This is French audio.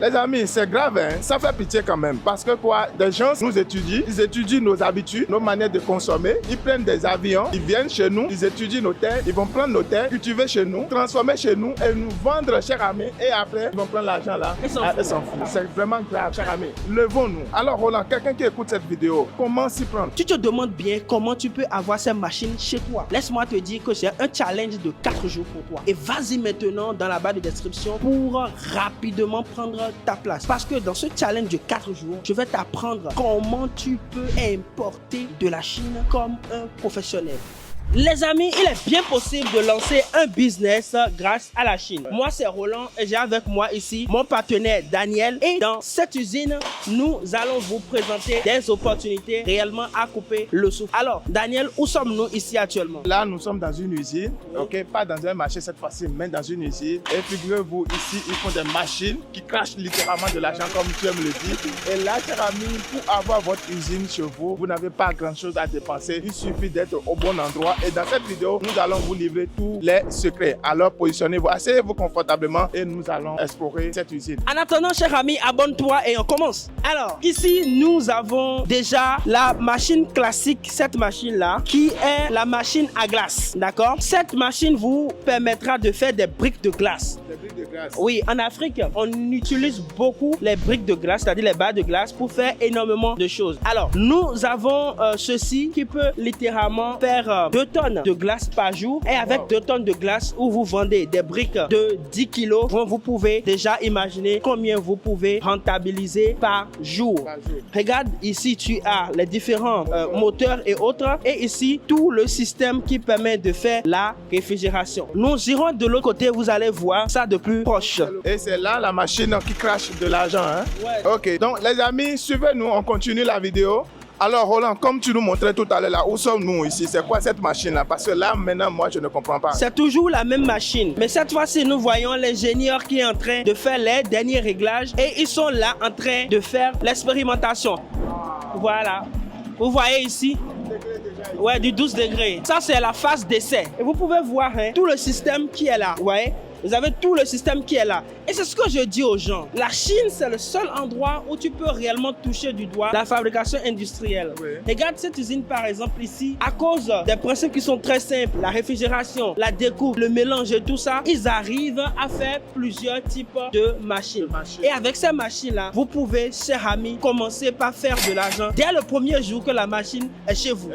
Les amis, c'est grave, hein? Ça fait pitié quand même. Parce que quoi, des gens nous étudient, ils étudient nos habitudes, nos manières de consommer. Ils prennent des avions, ils viennent chez nous, ils étudient nos terres, ils vont prendre nos terres, cultiver chez nous, transformer chez nous et nous vendre, cher ami. Et après, ils vont prendre l'argent là et s'en foutent. C'est vraiment grave, cher ami. Levons-nous. Alors Roland, quelqu'un qui écoute cette vidéo, comment s'y prendre? Tu te demandes bien comment tu peux avoir ces machines chez toi. Laisse-moi te dire que c'est un challenge de 4 jours pour toi. Et vas-y maintenant dans la barre de description pour rapidement prendre ta place. Parce que dans ce challenge de 4 jours, je vais t'apprendre comment tu peux importer de la Chine comme un professionnel. Les amis, il est bien possible de lancer un business grâce à la Chine. Moi, c'est Roland et j'ai avec moi ici mon partenaire Daniel. Et dans cette usine, nous allons vous présenter des opportunités réellement à couper le souffle. Alors, Daniel, où sommes-nous ici actuellement? Là, nous sommes dans une usine, ok, pas dans un marché cette fois-ci, mais dans une usine. Et figurez-vous, ici, ils font des machines qui crachent littéralement de l'argent, comme tu aimes le dire. Et là, cher ami, pour avoir votre usine chez vous, vous n'avez pas grand-chose à dépenser. Il suffit d'être au bon endroit. Et dans cette vidéo, nous allons vous livrer tous les secrets. Alors, positionnez-vous, asseyez-vous confortablement et nous allons explorer cette usine. En attendant, cher ami, abonne-toi et on commence. Alors, ici, nous avons déjà la machine classique, cette machine-là, qui est la machine à glace. D'accord? Cette machine vous permettra de faire des briques de glace. Des briques de glace? Oui, en Afrique, on utilise beaucoup les briques de glace, c'est-à-dire les barres de glace, pour faire énormément de choses. Alors, nous avons ceci qui peut littéralement faire 2 tonnes de glace par jour. Et avec 2 tonnes de glace où vous vendez des briques de 10 kilos, vous pouvez déjà imaginer combien vous pouvez rentabiliser par jour. Regarde, ici tu as les différents moteurs et autres. Et ici, tout le système qui permet de faire la réfrigération. Nous irons de l'autre côté, vous allez voir ça de plus proche. Et c'est là la machine qui crache de l'argent, hein? Ouais. Ok, donc les amis, suivez-nous, on continue la vidéo. Alors Roland, comme tu nous montrais tout à l'heure, là, où sommes-nous ici? C'est quoi cette machine-là? Parce que là, maintenant, moi, je ne comprends pas. C'est toujours la même machine. Mais cette fois-ci, nous voyons l'ingénieur qui est en train de faire les derniers réglages. Et ils sont là en train de faire l'expérimentation. Voilà. Vous voyez ici? Ouais, du 12 degrés. Ça, c'est la phase d'essai. Et vous pouvez voir hein, tout le système qui est là. Ouais. Vous avez tout le système qui est là. Et c'est ce que je dis aux gens. La Chine, c'est le seul endroit où tu peux réellement toucher du doigt la fabrication industrielle. Oui. Regarde cette usine, par exemple, ici. À cause des principes qui sont très simples, la réfrigération, la découpe, le mélange et tout ça, ils arrivent à faire plusieurs types de machines. Et avec ces machines-là, vous pouvez, chers amis, commencer par faire de l'argent dès le premier jour que la machine est chez vous.